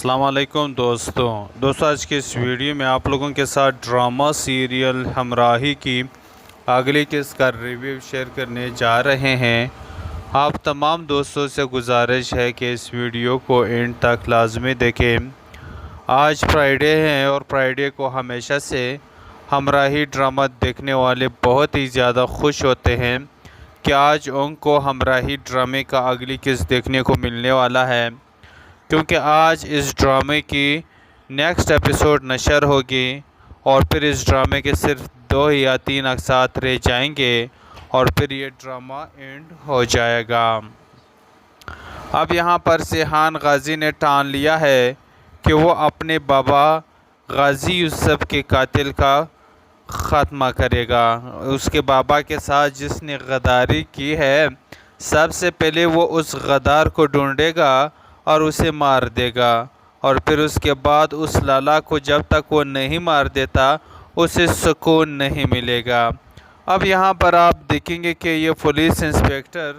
السلام علیکم دوستوں آج کے اس ویڈیو میں آپ لوگوں کے ساتھ ڈرامہ سیریل ہمراہی کی اگلی قسط کا ریویو شیئر کرنے جا رہے ہیں۔ آپ تمام دوستوں سے گزارش ہے کہ اس ویڈیو کو اینڈ تک لازمی دیکھیں۔ آج فرائیڈے ہے اور فرائیڈے کو ہمیشہ سے ہمراہی ڈرامہ دیکھنے والے بہت ہی زیادہ خوش ہوتے ہیں کہ آج ان کو ہمراہی ڈرامے کا اگلی قسط دیکھنے کو ملنے والا ہے، کیونکہ آج اس ڈرامے کی نیکسٹ ایپیسوڈ نشر ہوگی اور پھر اس ڈرامے کے صرف 2 یا 3 اقساط رہ جائیں گے اور پھر یہ ڈرامہ اینڈ ہو جائے گا۔ اب یہاں پر سیحان غازی نے ٹان لیا ہے کہ وہ اپنے بابا غازی یوسف کے قاتل کا خاتمہ کرے گا۔ اس کے بابا کے ساتھ جس نے غداری کی ہے، سب سے پہلے وہ اس غدار کو ڈھونڈے گا اور اسے مار دے گا، اور پھر اس کے بعد اس لالا کو جب تک وہ نہیں مار دیتا اسے سکون نہیں ملے گا۔ اب یہاں پر آپ دیکھیں گے کہ یہ پولیس انسپیکٹر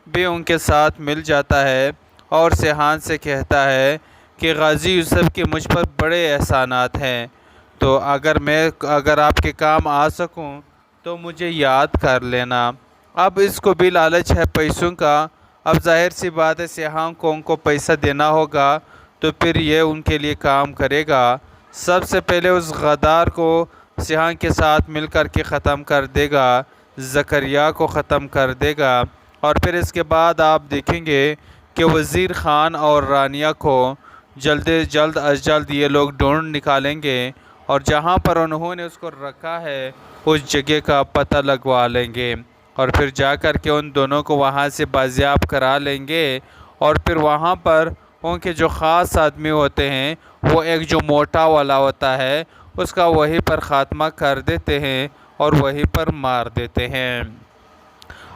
بھی ان کے ساتھ مل جاتا ہے اور سیحان سے کہتا ہے کہ غازی یوسف کے مجھ پر بڑے احسانات ہیں، تو اگر آپ کے کام آ سکوں تو مجھے یاد کر لینا۔ اب اس کو بھی لالچ ہے پیسوں کا۔ اب ظاہر سی بات ہے سیحان کو ان کو پیسہ دینا ہوگا تو پھر یہ ان کے لیے کام کرے گا۔ سب سے پہلے اس غدار کو سیحان کے ساتھ مل کر کے ختم کر دے گا، زکریا کو ختم کر دے گا، اور پھر اس کے بعد آپ دیکھیں گے کہ وزیر خان اور رانیہ کو جلد از جلد یہ لوگ ڈھونڈ نکالیں گے اور جہاں پر انہوں نے اس کو رکھا ہے اس جگہ کا پتہ لگوا لیں گے، اور پھر جا کر کے ان دونوں کو وہاں سے بازیاب کرا لیں گے، اور پھر وہاں پر ان کے جو خاص آدمی ہوتے ہیں وہ ایک جو موٹا والا ہوتا ہے اس کا وہیں پر خاتمہ کر دیتے ہیں اور وہیں پر مار دیتے ہیں۔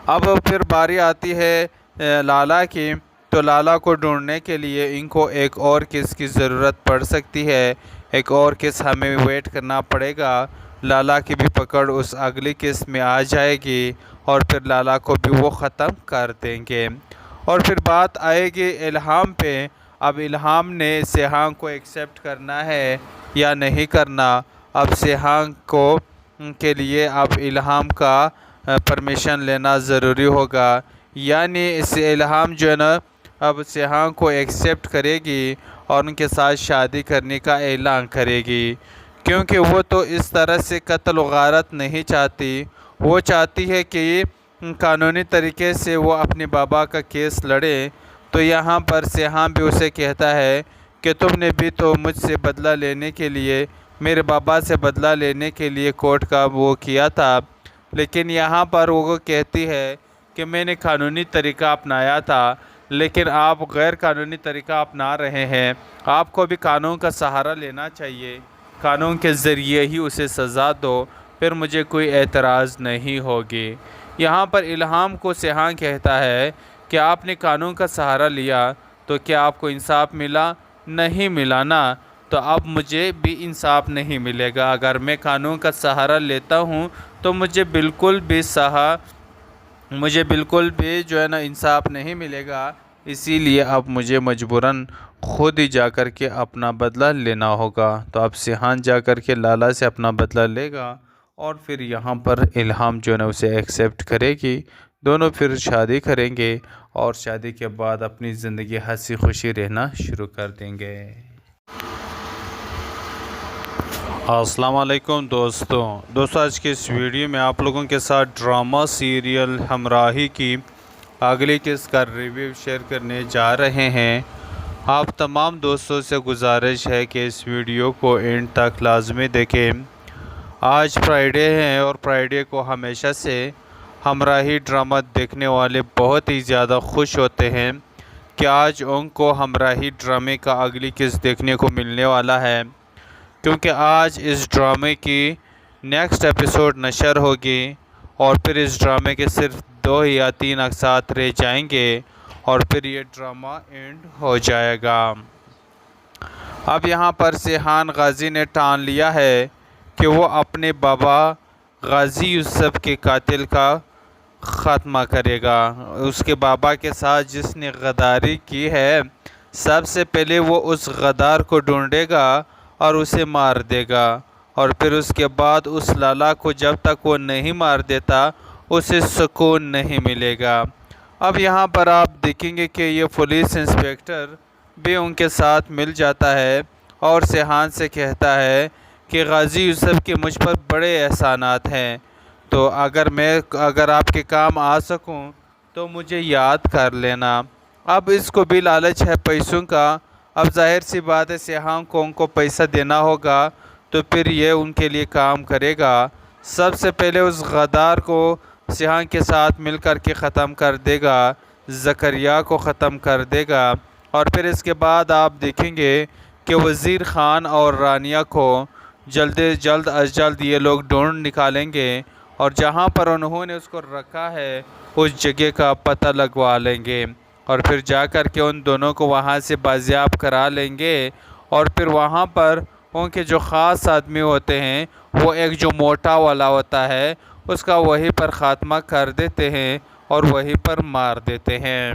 اب پھر باری آتی ہے لالا کی، تو لالا کو ڈھونڈنے کے لیے ان کو ایک اور کیس کی ضرورت پڑ سکتی ہے، ایک اور کیس ہمیں ویٹ کرنا پڑے گا۔ لالا کی بھی پکڑ اس اگلی کیس میں آ جائے گی اور پھر لالا کو بھی وہ ختم کر دیں گے، اور پھر بات آئے گی الہام پہ۔ اب الہام نے سیحان کو ایکسیپٹ کرنا ہے یا نہیں کرنا۔ اب سیحان کے لیے اب الہام کا پرمیشن لینا ضروری ہوگا، یعنی اس الہام جو ہے نا اب سیحان کو ایکسیپٹ کرے گی اور ان کے ساتھ شادی کرنے کا اعلان کرے گی، کیونکہ وہ تو اس طرح سے قتل و غارت نہیں چاہتی۔ وہ چاہتی ہے کہ قانونی طریقے سے وہ اپنے بابا کا کیس لڑے۔ تو یہاں پر سیحان بھی اسے کہتا ہے کہ تم نے بھی تو مجھ سے بدلہ لینے کے لیے، میرے بابا سے بدلہ لینے کے لیے کورٹ کا وہ کیا تھا، لیکن یہاں پر وہ کہتی ہے کہ میں نے قانونی طریقہ اپنایا تھا، لیکن آپ غیر قانونی طریقہ اپنا رہے ہیں۔ آپ کو بھی قانون کا سہارا لینا چاہیے، قانون کے ذریعے ہی اسے سزا دو، پھر مجھے کوئی اعتراض نہیں ہوگی۔ یہاں پر الہام کو سیحان کہتا ہے کہ آپ نے قانون کا سہارا لیا تو کیا آپ کو انصاف ملا؟ نہیں ملا نا، تو اب مجھے بھی انصاف نہیں ملے گا۔ اگر میں قانون کا سہارا لیتا ہوں تو مجھے بالکل بھی جو ہے نا انصاف نہیں ملے گا، اسی لیے اب مجھے مجبوراً خود ہی جا کر کے اپنا بدلہ لینا ہوگا۔ تو اب سیحان جا کر کے لالا سے اپنا بدلہ لے گا اور پھر یہاں پر الہام جو ہے نا اسے ایکسیپٹ کرے گی، دونوں پھر شادی کریں گے اور شادی کے بعد اپنی زندگی ہنسی خوشی رہنا شروع کر دیں گے۔ السلام علیکم دوستوں آج کے اس ویڈیو میں آپ لوگوں کے ساتھ ڈرامہ سیریل ہمراہی کی اگلی قسط کا ریویو شیئر کرنے جا رہے ہیں۔ آپ تمام دوستوں سے گزارش ہے کہ اس ویڈیو کو اینڈ تک لازمی دیکھیں۔ آج فرائیڈے ہے اور فرائیڈے کو ہمیشہ سے ہمراہی ڈرامہ دیکھنے والے بہت ہی زیادہ خوش ہوتے ہیں کہ آج ان کو ہمراہی ڈرامے کا اگلی قسط دیکھنے کو ملنے والا ہے، کیونکہ آج اس ڈرامے کی نیکسٹ ایپیسوڈ نشر ہوگی اور پھر اس ڈرامے کے صرف 2 یا 3 اقساط رہ جائیں گے اور پھر یہ ڈرامہ اینڈ ہو جائے گا۔ اب یہاں پر سیحان غازی نے ٹان لیا ہے کہ وہ اپنے بابا غازی یوسف کے قاتل کا خاتمہ کرے گا۔ اس کے بابا کے ساتھ جس نے غداری کی ہے، سب سے پہلے وہ اس غدار کو ڈھونڈے گا اور اسے مار دے گا، اور پھر اس کے بعد اس لالا کو جب تک وہ نہیں مار دیتا اسے سکون نہیں ملے گا۔ اب یہاں پر آپ دیکھیں گے کہ یہ پولیس انسپیکٹر بھی ان کے ساتھ مل جاتا ہے اور سیحان سے کہتا ہے کہ غازی یوسف کے مجھ پر بڑے احسانات ہیں، تو اگر آپ کے کام آ سکوں تو مجھے یاد کر لینا۔ اب اس کو بھی لالچ ہے پیسوں کا۔ اب ظاہر سی بات ہے سیحان کو ان کو پیسہ دینا ہوگا تو پھر یہ ان کے لیے کام کرے گا۔ سب سے پہلے اس غدار کو سیحان کے ساتھ مل کر کے ختم کر دے گا، زکریا کو ختم کر دے گا، اور پھر اس کے بعد آپ دیکھیں گے کہ وزیر خان اور رانیہ کو جلد از جلد یہ لوگ ڈھونڈ نکالیں گے، اور جہاں پر انہوں نے اس کو رکھا ہے اس جگہ کا پتہ لگوا لیں گے، اور پھر جا کر کے ان دونوں کو وہاں سے بازیاب کرا لیں گے، اور پھر وہاں پر ان کے جو خاص آدمی ہوتے ہیں وہ ایک جو موٹا والا ہوتا ہے اس کا وہیں پر خاتمہ کر دیتے ہیں اور وہیں پر مار دیتے ہیں۔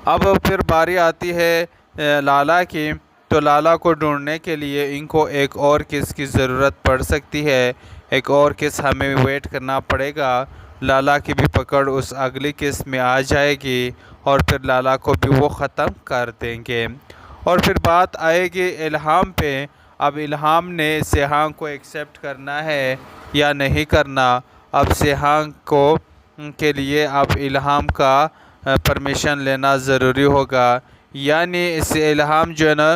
اب پھر باری آتی ہے لالا کی، تو لالا کو ڈھونڈنے کے لیے ان کو ایک اور کس کی ضرورت پڑ سکتی ہے، ایک اور کس ہمیں ویٹ کرنا پڑے گا۔ لالا کی بھی پکڑ اس اگلی قسط میں آ جائے گی اور پھر لالا کو بھی وہ ختم کر دیں گے، اور پھر بات آئے گی الہام پہ۔ اب الہام نے سیحان کو ایکسیپٹ کرنا ہے یا نہیں کرنا۔ اب سیحان کے لیے اب الہام کا پرمیشن لینا ضروری ہوگا، یعنی اس الہام جو ہے نا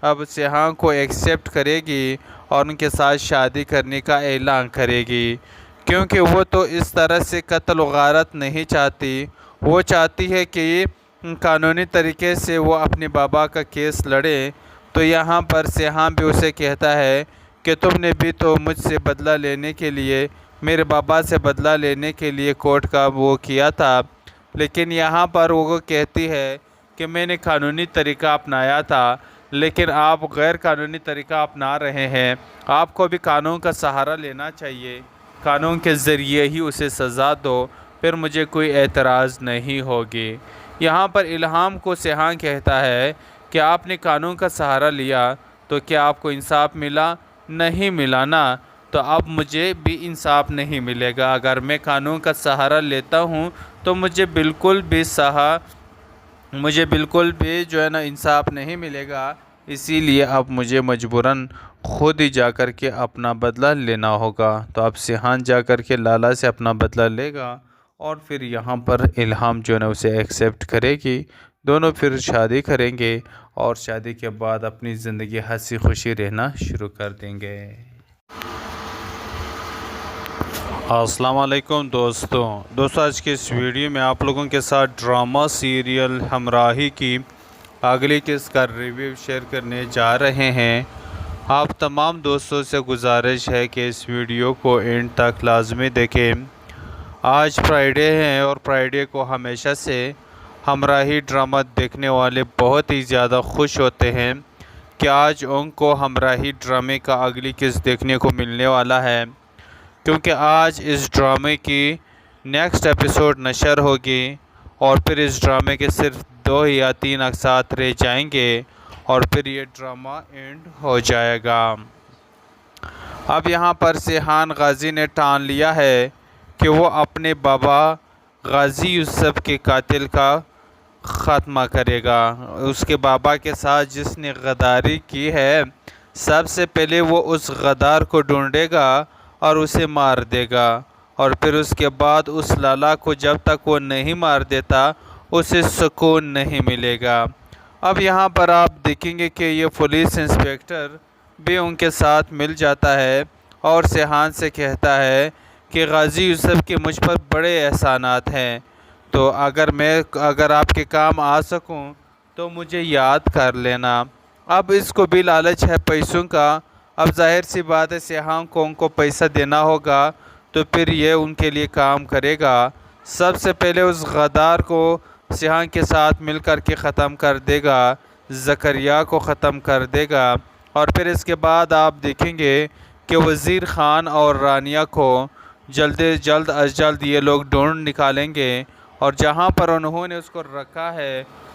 اب سیحان کو ایکسیپٹ کرے گی اور ان کے ساتھ شادی کرنے کا اعلان کرے گی، کیونکہ وہ تو اس طرح سے قتل و غارت نہیں چاہتی۔ وہ چاہتی ہے کہ قانونی طریقے سے وہ اپنے بابا کا کیس لڑے۔ تو یہاں پر سیحان بھی اسے کہتا ہے کہ تم نے بھی تو مجھ سے بدلہ لینے کے لیے، میرے بابا سے بدلہ لینے کے لیے کورٹ کا وہ کیا تھا، لیکن یہاں پر وہ کہتی ہے کہ میں نے قانونی طریقہ اپنایا تھا، لیکن آپ غیر قانونی طریقہ اپنا رہے ہیں۔ آپ کو بھی قانون کا سہارا لینا چاہیے، قانون کے ذریعے ہی اسے سزا دو، پھر مجھے کوئی اعتراض نہیں ہوگی۔ یہاں پر الہام کو سیحان کہتا ہے کہ آپ نے قانون کا سہارا لیا تو کیا آپ کو انصاف ملا؟ نہیں ملا نا، تو اب مجھے بھی انصاف نہیں ملے گا۔ اگر میں قانون کا سہارا لیتا ہوں تو مجھے بالکل بھی جو ہے نا انصاف نہیں ملے گا، اسی لیے اب مجھے مجبوراً خود ہی جا کر کے اپنا بدلہ لینا ہوگا۔ تو اب سیحان جا کر کے لالا سے اپنا بدلہ لے گا، اور پھر یہاں پر الہام جو ہے نا اسے ایکسیپٹ کرے گی، دونوں پھر شادی کریں گے، اور شادی کے بعد اپنی زندگی ہنسی خوشی رہنا شروع کر دیں گے۔ السلام علیکم دوستوں آج کے اس ویڈیو میں آپ لوگوں کے ساتھ ڈرامہ سیریل ہمراہی کی اگلی قسط کا ریویو شیئر کرنے جا رہے ہیں۔ آپ تمام دوستوں سے گزارش ہے کہ اس ویڈیو کو اینڈ تک لازمی دیکھیں۔ آج فرائیڈے ہے، اور فرائیڈے کو ہمیشہ سے ہمراہی ڈرامہ دیکھنے والے بہت ہی زیادہ خوش ہوتے ہیں کہ آج ان کو ہمراہی ڈرامے کا اگلی قسط دیکھنے کو ملنے والا ہے، کیونکہ آج اس ڈرامے کی نیکسٹ ایپیسوڈ نشر ہوگی، اور پھر اس ڈرامے کے صرف 2 یا 3 اقساط رہ جائیں گے، اور پھر یہ ڈرامہ اینڈ ہو جائے گا۔ اب یہاں پر سیحان غازی نے ٹان لیا ہے کہ وہ اپنے بابا غازی یوسف کے قاتل کا خاتمہ کرے گا۔ اس کے بابا کے ساتھ جس نے غداری کی ہے، سب سے پہلے وہ اس غدار کو ڈھونڈے گا اور اسے مار دے گا، اور پھر اس کے بعد اس لالا کو جب تک وہ نہیں مار دیتا اسے سکون نہیں ملے گا۔ اب یہاں پر آپ دیکھیں گے کہ یہ پولیس انسپیکٹر بھی ان کے ساتھ مل جاتا ہے اور سیحان سے کہتا ہے کہ غازی یوسف کے مجھ پر بڑے احسانات ہیں، تو اگر آپ کے کام آ سکوں تو مجھے یاد کر لینا۔ اب اس کو بھی لالچ ہے پیسوں کا۔ اب ظاہر سی بات ہے سیحان کو ان کو پیسہ دینا ہوگا تو پھر یہ ان کے لیے کام کرے گا۔ سب سے پہلے اس غدار کو سیحان کے ساتھ مل کر کے ختم کر دے گا، زکریا کو ختم کر دے گا، اور پھر اس کے بعد آپ دیکھیں گے کہ وزیر خان اور رانیہ کو جلد از جلد یہ لوگ ڈھونڈ نکالیں گے، اور جہاں پر انہوں نے اس کو رکھا ہے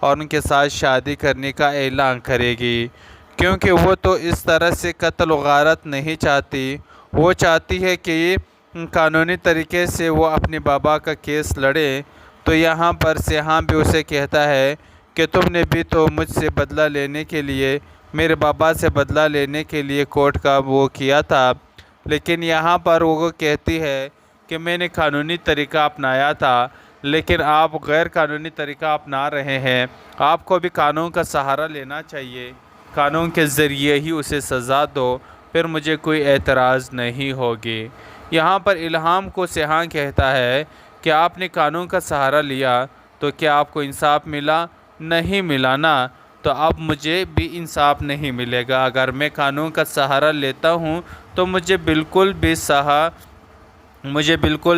اور ان کے ساتھ شادی کرنے کا اعلان کرے گی، کیونکہ وہ تو اس طرح سے قتل و غارت نہیں چاہتی۔ وہ چاہتی ہے کہ قانونی طریقے سے وہ اپنے بابا کا کیس لڑے۔ تو یہاں پر سیحان بھی اسے کہتا ہے کہ تم نے بھی تو مجھ سے بدلہ لینے کے لیے، میرے بابا سے بدلہ لینے کے لیے کورٹ کا وہ کیا تھا، لیکن یہاں پر وہ کہتی ہے کہ میں نے قانونی طریقہ اپنایا تھا، لیکن آپ غیر قانونی طریقہ اپنا رہے ہیں۔ آپ کو بھی قانون کا سہارا لینا چاہیے، قانون کے ذریعے ہی اسے سزا دو، پھر مجھے کوئی اعتراض نہیں ہوگی۔ یہاں پر الہام کو سیحان کہتا ہے کہ آپ نے قانون کا سہارا لیا تو کیا آپ کو انصاف ملا؟ نہیں ملا نا، تو اب مجھے بھی انصاف نہیں ملے گا۔ اگر میں قانون کا سہارا لیتا ہوں تو مجھے بالکل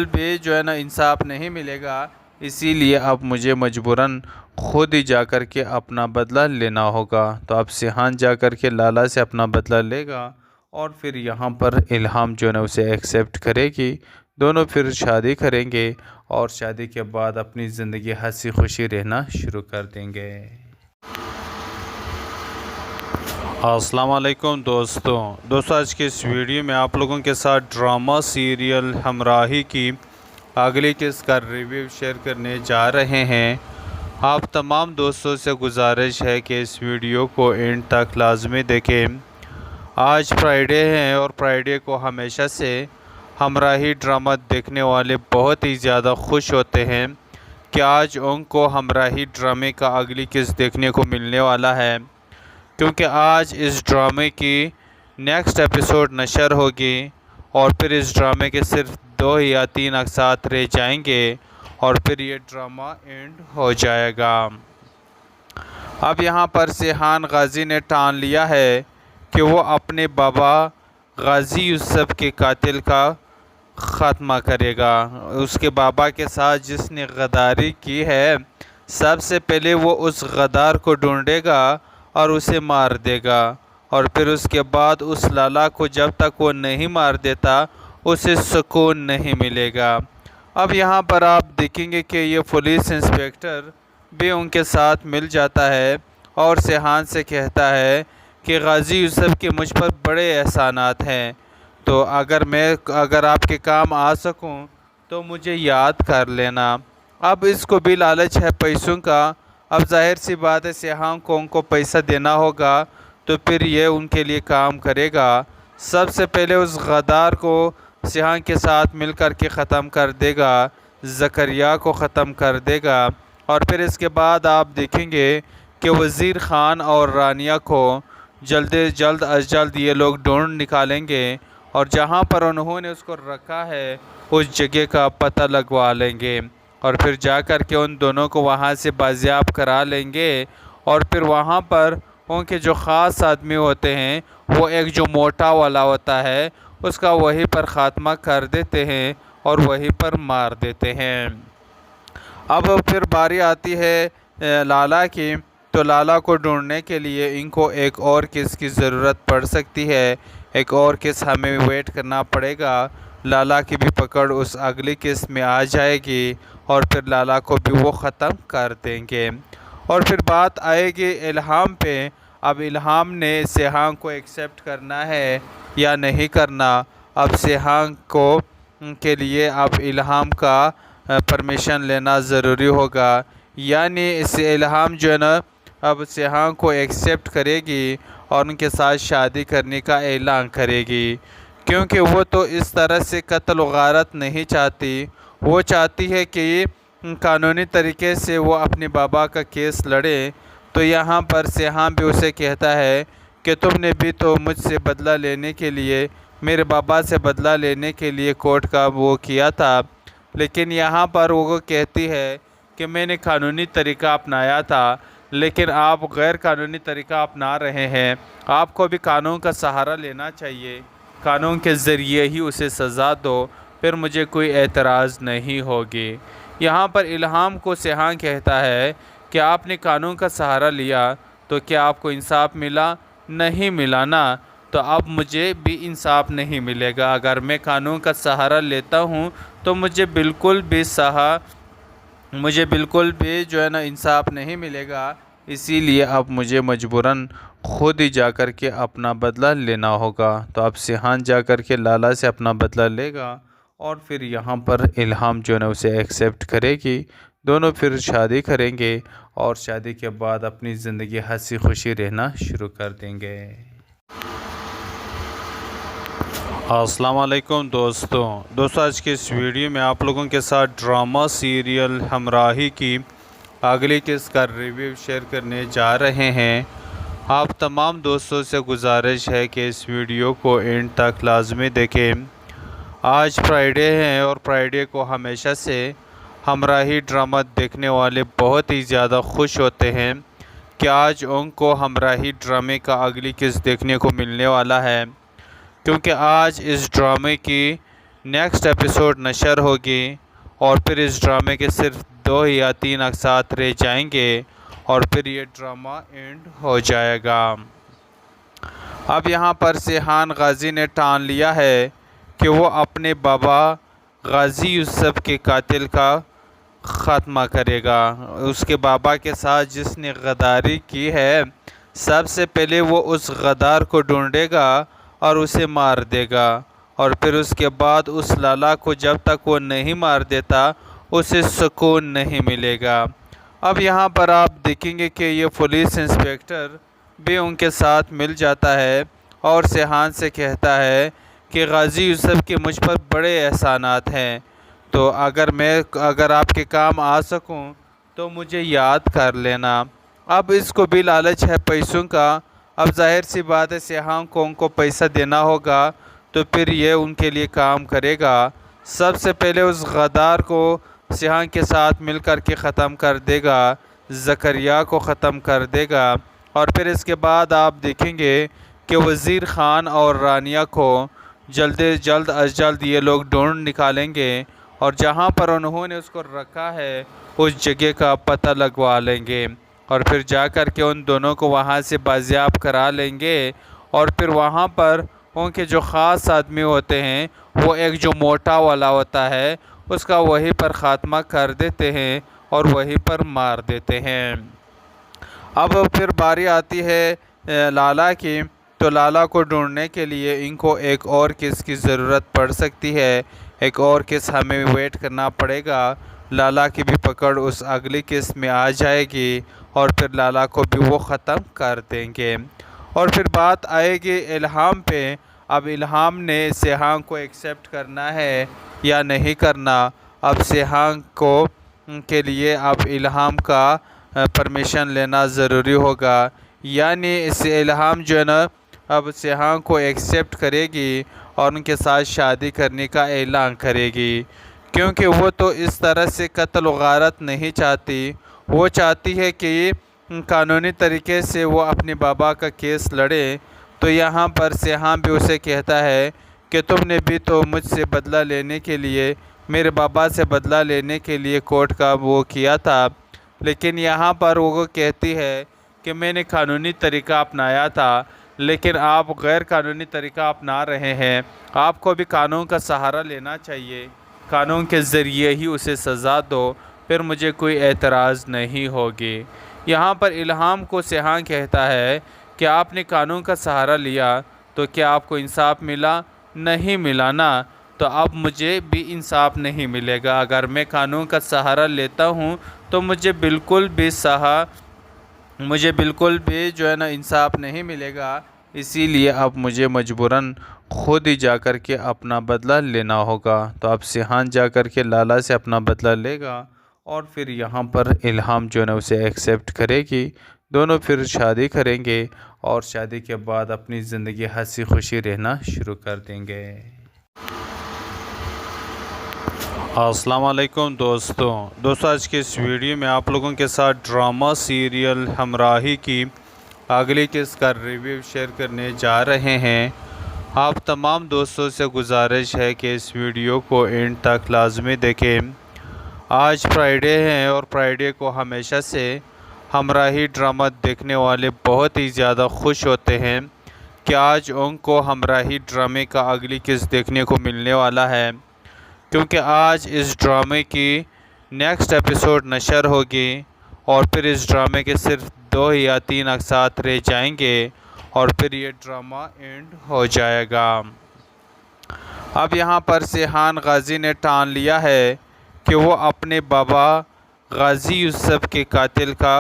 بھی جو ہے نا انصاف نہیں ملے گا، اسی لیے اب مجھے مجبوراً خود ہی جا کر کے اپنا بدلہ لینا ہوگا۔ تو اب سیحان جا کر کے لالا سے اپنا بدلہ لے گا، اور پھر یہاں پر الہام جو ہے نا اسے ایکسیپٹ کرے گی، دونوں پھر شادی کریں گے، اور شادی کے بعد اپنی زندگی ہنسی خوشی رہنا شروع کر دیں گے۔ السلام علیکم دوستو، آج کے اس ویڈیو میں آپ لوگوں کے ساتھ ڈرامہ سیریل ہمراہی کی اگلی قسط کا ریویو شیئر کرنے جا رہے ہیں۔ آپ تمام دوستوں سے گزارش ہے کہ اس ویڈیو کو اینڈ تک لازمی دیکھیں۔ آج فرائیڈے ہے، اور فرائیڈے کو ہمیشہ سے ہمراہی ڈرامہ دیکھنے والے بہت ہی زیادہ خوش ہوتے ہیں کہ آج ان کو ہمراہی ڈرامے کا اگلی قسط دیکھنے کو ملنے والا ہے، کیونکہ آج اس ڈرامے کی نیکسٹ ایپیسوڈ نشر ہوگی، اور پھر اس ڈرامے کے صرف 2 یا 3 اقساط رہ جائیں گے، اور پھر یہ ڈرامہ اینڈ ہو جائے گا۔ اب یہاں پر سیحان غازی نے ٹان لیا ہے کہ وہ اپنے بابا غازی یوسف کے قاتل کا خاتمہ کرے گا۔ اس کے بابا کے ساتھ جس نے غداری کی ہے، سب سے پہلے وہ اس غدار کو ڈھونڈے گا اور اسے مار دے گا، اور پھر اس کے بعد اس لالا کو جب تک وہ نہیں مار دیتا اسے سکون نہیں ملے گا۔ اب یہاں پر آپ دیکھیں گے کہ یہ پولیس انسپیکٹر بھی ان کے ساتھ مل جاتا ہے، اور سیحان سے کہتا ہے کہ غازی یوسف کے مجھ پر بڑے احسانات ہیں، تو اگر آپ کے کام آ سکوں تو مجھے یاد کر لینا۔ اب اس کو بھی لالچ ہے پیسوں کا۔ اب ظاہر سی بات ہے سیحان کو ان کو پیسہ دینا ہوگا، تو پھر یہ ان کے لیے کام کرے گا۔ سب سے پہلے اس غدار کو سیحان کے ساتھ مل کر کے ختم کر دے گا، زکریا کو ختم کر دے گا، اور پھر اس کے بعد آپ دیکھیں گے کہ وزیر خان اور رانیہ کو جلد از جلد یہ لوگ ڈھونڈ نکالیں گے، اور جہاں پر انہوں نے اس کو رکھا ہے اس جگہ کا پتہ لگوا لیں گے، اور پھر جا کر کے ان دونوں کو وہاں سے بازیاب کرا لیں گے، اور پھر وہاں پر ان کے جو خاص آدمی ہوتے ہیں، وہ ایک جو موٹا والا ہوتا ہے اس کا وہیں پر خاتمہ کر دیتے ہیں اور وہیں پر مار دیتے ہیں۔ اب پھر باری آتی ہے لالا کی، تو لالا کو ڈھونڈنے کے لیے ان کو ایک اور کیس کی ضرورت پڑ سکتی ہے، ایک اور کیس ہمیں ویٹ کرنا پڑے گا۔ لالا کی بھی پکڑ اس اگلی کیس میں آ جائے گی، اور پھر لالا کو بھی وہ ختم کر دیں گے، اور پھر بات آئے گی الہام پہ۔ اب الہام نے سیحان کو ایکسیپٹ کرنا ہے یا نہیں کرنا۔ اب سیحان کے لیے اب الہام کا پرمیشن لینا ضروری ہوگا، یعنی اس الہام جو ہے نا اب سیحان کو ایکسیپٹ کرے گی اور ان کے ساتھ شادی کرنے کا اعلان کرے گی، کیونکہ وہ تو اس طرح سے قتل و غارت نہیں چاہتی۔ وہ چاہتی ہے کہ قانونی طریقے سے وہ اپنے بابا کا کیس لڑے۔ تو یہاں پر سیحان بھی اسے کہتا ہے کہ تم نے بھی تو مجھ سے بدلہ لینے کے لیے، میرے بابا سے بدلہ لینے کے لیے کورٹ کا وہ کیا تھا، لیکن یہاں پر وہ کہتی ہے کہ میں نے قانونی طریقہ اپنایا تھا، لیکن آپ غیر قانونی طریقہ اپنا رہے ہیں۔ آپ کو بھی قانون کا سہارا لینا چاہیے، قانون کے ذریعے ہی اسے سزا دو، پھر مجھے کوئی اعتراض نہیں ہوگی۔ یہاں پر الہام کو سیحان کہتا ہے کہ آپ نے قانون کا سہارا لیا تو کیا آپ کو انصاف ملا؟ نہیں ملا نا، تو اب مجھے بھی انصاف نہیں ملے گا۔ اگر میں قانون کا سہارا لیتا ہوں تو مجھے بالکل بھی مجھے بالکل بھی انصاف نہیں ملے گا، اسی لیے اب مجھے مجبوراً خود ہی جا کر کے اپنا بدلہ لینا ہوگا۔ تو اب سیحان جا کر کے لالا سے اپنا بدلہ لے گا اور پھر یہاں پر الہام اسے ایکسیپٹ کرے گی، دونوں پھر شادی کریں گے اور شادی کے بعد اپنی زندگی ہنسی خوشی رہنا شروع کر دیں گے۔ السلام علیکم دوستوں آج کے اس ویڈیو میں آپ لوگوں کے ساتھ ڈرامہ سیریل ہمراہی کی اگلی قسط کا ریویو شیئر کرنے جا رہے ہیں۔ آپ تمام دوستوں سے گزارش ہے کہ اس ویڈیو کو اینڈ تک لازمی دیکھیں۔ آج فرائیڈے ہے اور فرائیڈے کو ہمیشہ سے ہمراہی ڈرامہ دیکھنے والے بہت ہی زیادہ خوش ہوتے ہیں کہ آج ان کو ہمراہی ڈرامے کا اگلی قسط دیکھنے کو ملنے والا ہے، کیونکہ آج اس ڈرامے کی نیکسٹ ایپیسوڈ نشر ہوگی اور پھر اس ڈرامے کے صرف 2 یا 3 اقساط رہ جائیں گے اور پھر یہ ڈرامہ اینڈ ہو جائے گا۔ اب یہاں پر سیحان غازی نے ٹان لیا ہے کہ وہ اپنے بابا غازی یوسف کے قاتل کا خاتمہ کرے گا۔ اس کے بابا کے ساتھ جس نے غداری کی ہے، سب سے پہلے وہ اس غدار کو ڈھونڈے گا اور اسے مار دے گا، اور پھر اس کے بعد اس لالا کو جب تک وہ نہیں مار دیتا اسے سکون نہیں ملے گا۔ اب یہاں پر آپ دیکھیں گے کہ یہ پولیس انسپیکٹر بھی ان کے ساتھ مل جاتا ہے اور سیحان سے کہتا ہے کہ غازی یوسف کے مجھ پر بڑے احسانات ہیں، تو اگر آپ کے کام آ سکوں تو مجھے یاد کر لینا۔ اب اس کو بھی لالچ ہے پیسوں کا۔ اب ظاہر سی بات ہے سیحان کو ان کو پیسہ دینا ہوگا، تو پھر یہ ان کے لیے کام کرے گا۔ سب سے پہلے اس غدار کو سیحان کے ساتھ مل کر کے ختم کر دے گا، زکریا کو ختم کر دے گا، اور پھر اس کے بعد آپ دیکھیں گے کہ وزیر خان اور رانیہ کو جلد از جلد یہ لوگ ڈھونڈ نکالیں گے اور جہاں پر انہوں نے اس کو رکھا ہے اس جگہ کا پتہ لگوا لیں گے، اور پھر جا کر کے ان دونوں کو وہاں سے بازیاب کرا لیں گے، اور پھر وہاں پر ان کے جو خاص آدمی ہوتے ہیں وہ ایک جو موٹا والا ہوتا ہے اس کا وہیں پر خاتمہ کر دیتے ہیں اور وہیں پر مار دیتے ہیں۔ اب پھر باری آتی ہے لالا کی، تو لالا کو ڈھونڈنے کے لیے ان کو ایک اور کیس کی ضرورت پڑ سکتی ہے، ایک اور کیس ہمیں ویٹ کرنا پڑے گا۔ لالا کی بھی پکڑ اس اگلی کیس میں آ جائے گی اور پھر لالا کو بھی وہ ختم کر دیں گے، اور پھر بات آئے گی الہام پہ۔ اب الہام نے سیحان کو ایکسیپٹ کرنا ہے یا نہیں کرنا۔ اب سیحان کے لیے اب الہام کا پرمیشن لینا ضروری ہوگا، یعنی اس الہام جو ہے نا اب سیحان کو ایکسیپٹ کرے گی اور ان کے ساتھ شادی کرنے کا اعلان کرے گی، کیونکہ وہ تو اس طرح سے قتل و غارت نہیں چاہتی، وہ چاہتی ہے کہ قانونی طریقے سے وہ اپنے بابا کا کیس لڑے۔ تو یہاں پر سیحان بھی اسے کہتا ہے کہ تم نے بھی تو مجھ سے بدلہ لینے کے لیے، میرے بابا سے بدلہ لینے کے لیے کورٹ کا وہ کیا تھا، لیکن یہاں پر وہ کہتی ہے کہ میں نے قانونی طریقہ اپنایا تھا، لیکن آپ غیر قانونی طریقہ اپنا رہے ہیں، آپ کو بھی قانون کا سہارا لینا چاہیے، قانون کے ذریعے ہی اسے سزا دو، پھر مجھے کوئی اعتراض نہیں ہوگی۔ یہاں پر الہام کو سیحان کہتا ہے کہ آپ نے قانون کا سہارا لیا تو کیا آپ کو انصاف ملا؟ نہیں ملا نا، تو اب مجھے بھی انصاف نہیں ملے گا۔ اگر میں قانون کا سہارا لیتا ہوں تو مجھے بالکل بھی انصاف نہیں ملے گا، اسی لیے اب مجھے مجبوراً خود ہی جا کر کے اپنا بدلہ لینا ہوگا۔ تو اب سیحان جا کر کے لالا سے اپنا بدلہ لے گا اور پھر یہاں پر الہام اسے ایکسیپٹ کرے گی، دونوں پھر شادی کریں گے اور شادی کے بعد اپنی زندگی ہنسی خوشی رہنا شروع کر دیں گے۔ السلام علیکم دوستوں آج کے اس ویڈیو میں آپ لوگوں کے ساتھ ڈرامہ سیریل ہمراہی کی اگلی قسط کا ریویو شیئر کرنے جا رہے ہیں۔ آپ تمام دوستوں سے گزارش ہے کہ اس ویڈیو کو اینڈ تک لازمی دیکھیں۔ آج فرائیڈے ہے اور فرائیڈے کو ہمیشہ سے ہمراہی ڈرامہ دیکھنے والے بہت ہی زیادہ خوش ہوتے ہیں کہ آج ان کو ہمراہی ڈرامے کا اگلی قسط دیکھنے کو ملنے والا ہے، کیونکہ آج اس ڈرامے کی نیکسٹ ایپیسوڈ نشر ہوگی اور پھر اس ڈرامے کے صرف 2 یا 3 اقساط رہ جائیں گے اور پھر یہ ڈرامہ اینڈ ہو جائے گا۔ اب یہاں پر سیحان غازی نے ٹان لیا ہے کہ وہ اپنے بابا غازی یوسف کے قاتل کا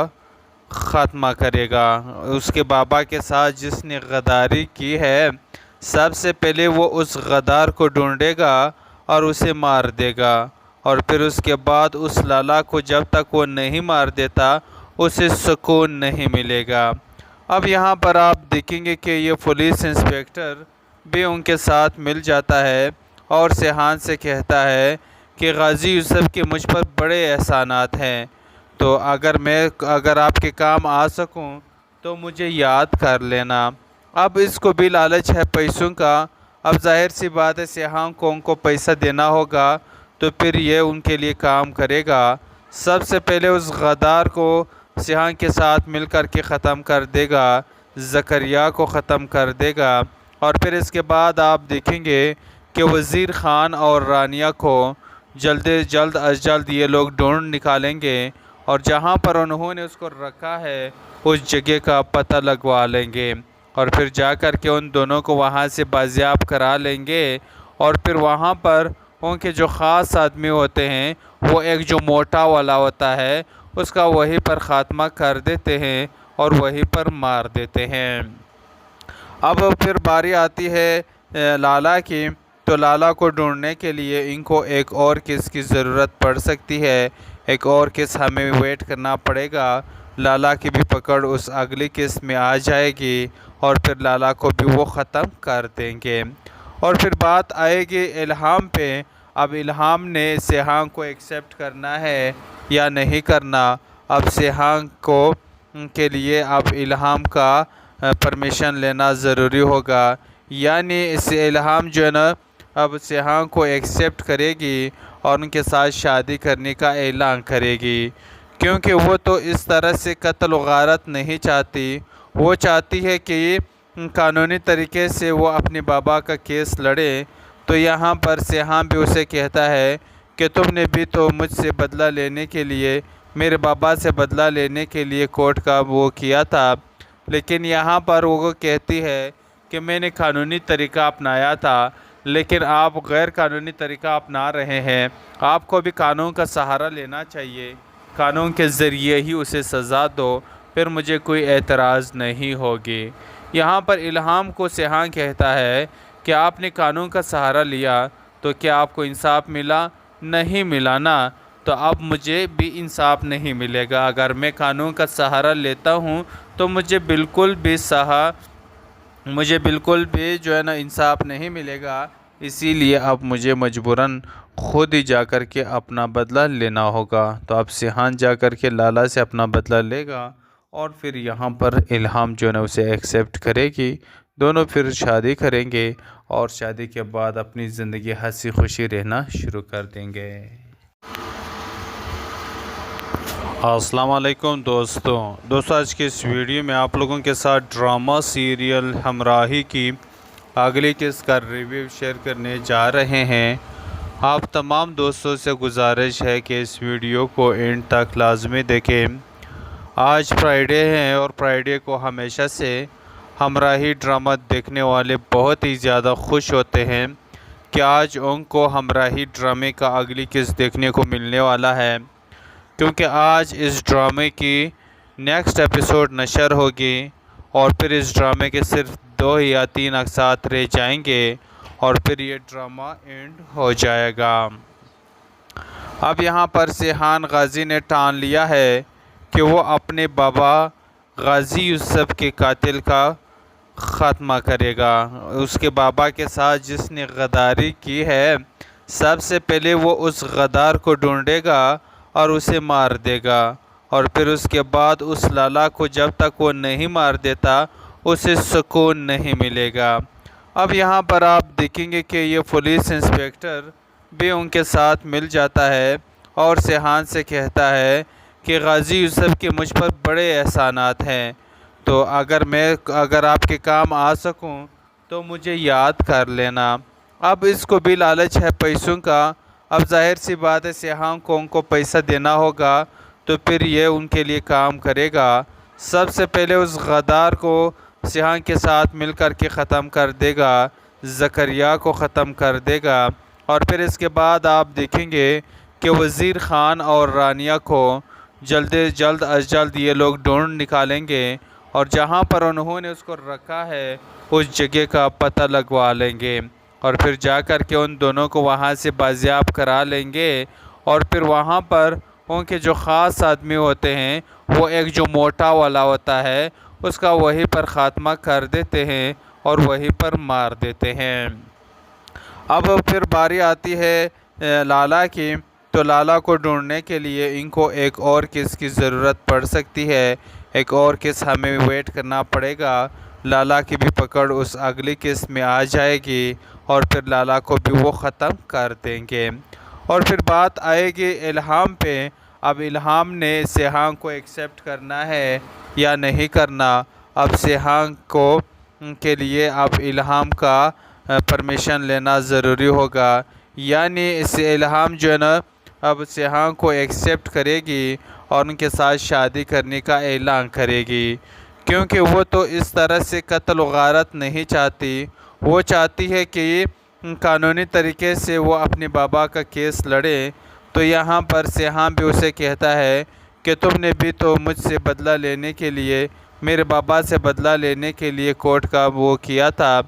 خاتمہ کرے گا۔ اس کے بابا کے ساتھ جس نے غداری کی ہے، سب سے پہلے وہ اس غدار کو ڈھونڈے گا اور اسے مار دے گا، اور پھر اس کے بعد اس لالا کو جب تک وہ نہیں مار دیتا اسے سکون نہیں ملے گا۔ اب یہاں پر آپ دیکھیں گے کہ یہ پولیس انسپیکٹر بھی ان کے ساتھ مل جاتا ہے اور سیحان سے کہتا ہے کہ غازی یوسف کے مجھ پر بڑے احسانات ہیں، تو اگر آپ کے کام آ سکوں تو مجھے یاد کر لینا۔ اب اس کو بھی لالچ ہے پیسوں کا۔ اب ظاہر سی بات ہے سیحان کو ان کو پیسہ دینا ہوگا تو پھر یہ ان کے لیے کام کرے گا۔ سب سے پہلے اس غدار کو سیحان کے ساتھ مل کر کے ختم کر دے گا، زکریا کو ختم کر دے گا، اور پھر اس کے بعد آپ دیکھیں گے کہ وزیر خان اور رانیہ کو جلد از جلد یہ لوگ ڈھونڈ نکالیں گے اور جہاں پر انہوں نے اس کو رکھا ہے اس جگہ کا پتہ لگوا لیں گے، اور پھر جا کر کے ان دونوں کو وہاں سے بازیاب کرا لیں گے، اور پھر وہاں پر ان کے جو خاص آدمی ہوتے ہیں وہ ایک جو موٹا والا ہوتا ہے اس کا وہیں پر خاتمہ کر دیتے ہیں اور وہیں پر مار دیتے ہیں۔ اب پھر باری آتی ہے لالا کی، تو لالا کو ڈھونڈنے کے لیے ان کو ایک اور کیس کی ضرورت پڑ سکتی ہے، ایک اور کیس ہمیں ویٹ کرنا پڑے گا۔ لالا کی بھی پکڑ اس اگلی کیس میں آ جائے گی اور پھر لالا کو بھی وہ ختم کر دیں گے، اور پھر بات آئے گی الہام پہ۔ اب الہام نے سیحان کو ایکسیپٹ کرنا ہے یا نہیں کرنا۔ اب سیحان کے لیے اب الہام کا پرمیشن لینا ضروری ہوگا، یعنی اس سے الہام جو ہے نا اب سیحان کو ایکسیپٹ کرے گی اور ان کے ساتھ شادی کرنے کا اعلان کرے گی، کیونکہ وہ تو اس طرح سے قتل و غارت نہیں چاہتی۔ وہ چاہتی ہے کہ قانونی طریقے سے وہ اپنے بابا کا کیس لڑے۔ تو یہاں پر سیحان بھی اسے کہتا ہے کہ تم نے بھی تو مجھ سے بدلہ لینے کے لیے، میرے بابا سے بدلہ لینے کے لیے کورٹ کا وہ کیا تھا، لیکن یہاں پر وہ کہتی ہے کہ میں نے قانونی طریقہ اپنایا تھا لیکن آپ غیر قانونی طریقہ اپنا رہے ہیں۔ آپ کو بھی قانون کا سہارا لینا چاہیے، قانون کے ذریعے ہی اسے سزا دو، پھر مجھے کوئی اعتراض نہیں ہوگی۔ یہاں پر الہام کو سیحان کہتا ہے کہ آپ نے قانون کا سہارا لیا تو کیا آپ کو انصاف ملا؟ نہیں ملا نا، تو اب مجھے بھی انصاف نہیں ملے گا۔ اگر میں قانون کا سہارا لیتا ہوں تو مجھے بالکل بھی جو ہے نا انصاف نہیں ملے گا، اسی لیے اب مجھے مجبوراً خود ہی جا کر کے اپنا بدلہ لینا ہوگا۔ تو اب سیحان جا کر کے لالا سے اپنا بدلہ لے گا اور پھر یہاں پر الہام جو ہے نا اسے ایکسیپٹ کرے گی، دونوں پھر شادی کریں گے اور شادی کے بعد اپنی زندگی ہنسی خوشی رہنا شروع کر دیں گے۔ السلام علیکم دوستوں آج کے اس ویڈیو میں آپ لوگوں کے ساتھ ڈرامہ سیریل ہمراہی کی اگلی قسط کا ریویو شیئر کرنے جا رہے ہیں۔ آپ تمام دوستوں سے گزارش ہے کہ اس ویڈیو کو اینڈ تک لازمی دیکھیں۔ آج فرائیڈے ہے اور فرائیڈے کو ہمیشہ سے ہمراہی ڈرامہ دیکھنے والے بہت ہی زیادہ خوش ہوتے ہیں کہ آج ان کو ہمراہی ڈرامے کا اگلی قسط دیکھنے کو ملنے والا ہے، کیونکہ آج اس ڈرامے کی نیکسٹ ایپیسوڈ نشر ہوگی اور پھر اس ڈرامے کے صرف 2 یا 3 اقساط رہ جائیں گے اور پھر یہ ڈرامہ اینڈ ہو جائے گا۔ اب یہاں پر سیحان غازی نے ٹان لیا ہے کہ وہ اپنے بابا غازی یوسف کے قاتل کا خاتمہ کرے گا۔ اس کے بابا کے ساتھ جس نے غداری کی ہے، سب سے پہلے وہ اس غدار کو ڈھونڈے گا اور اسے مار دے گا، اور پھر اس کے بعد اس لالا کو جب تک وہ نہیں مار دیتا اسے سکون نہیں ملے گا۔ اب یہاں پر آپ دیکھیں گے کہ یہ پولیس انسپیکٹر بھی ان کے ساتھ مل جاتا ہے اور سیحان سے کہتا ہے کہ غازی یوسف کے مجھ پر بڑے احسانات ہیں، تو اگر آپ کے کام آ سکوں تو مجھے یاد کر لینا۔ اب اس کو بھی لالچ ہے پیسوں کا۔ اب ظاہر سی بات ہے سیحان کو ان کو پیسہ دینا ہوگا تو پھر یہ ان کے لیے کام کرے گا۔ سب سے پہلے اس غدار کو سیحان کے ساتھ مل کر کے ختم کر دے گا، زکریا کو ختم کر دے گا، اور پھر اس کے بعد آپ دیکھیں گے کہ وزیر خان اور رانیہ کو جلد از جلد یہ لوگ ڈھونڈ نکالیں گے، اور جہاں پر انہوں نے اس کو رکھا ہے اس جگہ کا پتہ لگوا لیں گے، اور پھر جا کر کے ان دونوں کو وہاں سے بازیاب کرا لیں گے، اور پھر وہاں پر ان کے جو خاص آدمی ہوتے ہیں وہ ایک جو موٹا والا ہوتا ہے اس کا وہیں پر خاتمہ کر دیتے ہیں اور وہیں پر مار دیتے ہیں۔ اب پھر باری آتی ہے لالا کی، تو لالا کو ڈھونڈنے کے لیے ان کو ایک اور کس کی ضرورت پڑ سکتی ہے، ایک اور کس ہمیں ویٹ کرنا پڑے گا۔ لالا کی بھی پکڑ اس اگلی قسط میں آ جائے گی اور پھر لالا کو بھی وہ ختم کر دیں گے، اور پھر بات آئے گی الہام پہ۔ اب الہام نے سیحان کو ایکسیپٹ کرنا ہے یا نہیں کرنا۔ اب سیحان کو کے لیے اب الہام کا پرمیشن لینا ضروری ہوگا، یعنی اس الہام جو ہے نا اب سیحان کو ایکسیپٹ کرے گی اور ان کے ساتھ شادی کرنے کا اعلان کرے گی، کیونکہ وہ تو اس طرح سے قتل و غارت نہیں چاہتی، وہ چاہتی ہے کہ قانونی طریقے سے وہ اپنے بابا کا کیس لڑے۔ تو یہاں پر سیحان بھی اسے کہتا ہے کہ تم نے بھی تو مجھ سے بدلہ لینے کے لیے، میرے بابا سے بدلہ لینے کے لیے کورٹ کا وہ کیا تھا،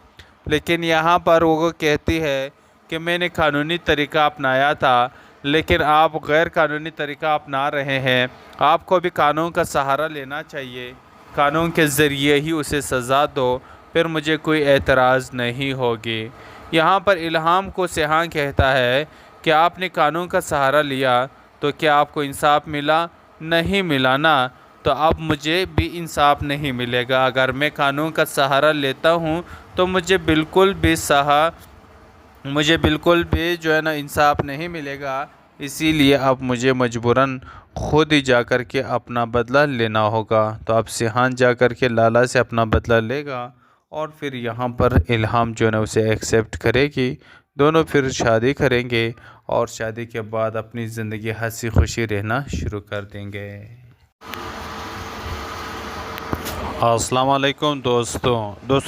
لیکن یہاں پر وہ کہتی ہے کہ میں نے قانونی طریقہ اپنایا تھا، لیکن آپ غیر قانونی طریقہ اپنا رہے ہیں، آپ کو بھی قانون کا سہارا لینا چاہیے، قانون کے ذریعے ہی اسے سزا دو، پھر مجھے کوئی اعتراض نہیں ہوگی۔ یہاں پر الہام کو سیحان کہتا ہے کہ آپ نے قانون کا سہارا لیا تو کیا آپ کو انصاف ملا؟ نہیں ملا نا، تو اب مجھے بھی انصاف نہیں ملے گا۔ اگر میں قانون کا سہارا لیتا ہوں تو مجھے بالکل بھی جو ہے نا انصاف نہیں ملے گا، اسی لیے اب مجھے مجبوراً خود ہی جا کر کے اپنا بدلہ لینا ہوگا۔ تو اب سیحان جا کر کے لالا سے اپنا بدلہ لے گا، اور پھر یہاں پر الہام جو ہے نا اسے ایکسیپٹ کرے گی، دونوں پھر شادی کریں گے، اور شادی کے بعد اپنی زندگی ہنسی خوشی رہنا شروع کر دیں گے۔ السلام علیکم دوستوں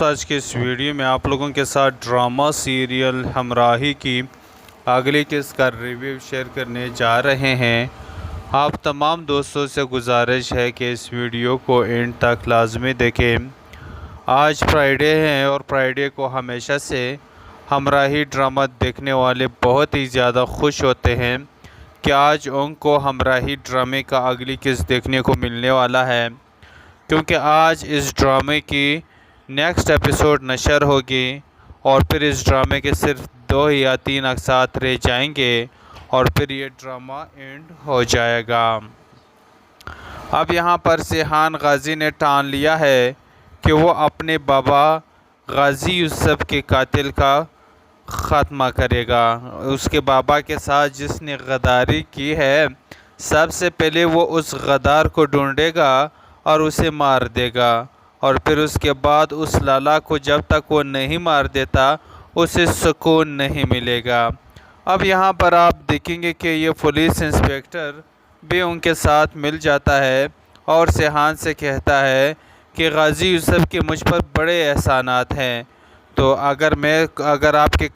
آج کے اس ویڈیو میں آپ لوگوں کے ساتھ ڈرامہ سیریل ہمراہی کی اگلی قسط کا ریویو شیئر کرنے جا رہے ہیں۔ آپ تمام دوستوں سے گزارش ہے کہ اس ویڈیو کو اینڈ تک لازمی دیکھیں۔ آج فرائیڈے ہے، اور فرائیڈے کو ہمیشہ سے ہمراہی ڈرامہ دیکھنے والے بہت ہی زیادہ خوش ہوتے ہیں کہ آج ان کو ہمراہی ڈرامے کا اگلی قسط دیکھنے کو ملنے والا ہے، کیونکہ آج اس ڈرامے کی نیکسٹ ایپیسوڈ نشر ہوگی، اور پھر اس ڈرامے کے صرف 2 یا 3 اقساط رہ جائیں گے، اور پھر یہ ڈرامہ اینڈ ہو جائے گا۔ اب یہاں پر سیحان غازی نے ٹان لیا ہے کہ وہ اپنے بابا غازی یوسف کے قاتل کا خاتمہ کرے گا۔ اس کے بابا کے ساتھ جس نے غداری کی ہے، سب سے پہلے وہ اس غدار کو ڈھونڈے گا اور اسے مار دے گا، اور پھر اس کے بعد اس لالا کو جب تک وہ نہیں مار دیتا اسے سکون نہیں ملے گا۔ اب یہاں پر آپ دیکھیں گے کہ یہ پولیس انسپیکٹر بھی ان کے ساتھ مل جاتا ہے اور سیحان سے کہتا ہے کہ غازی یوسف کے مجھ پر بڑے احسانات ہیں، تو اگر آپ کے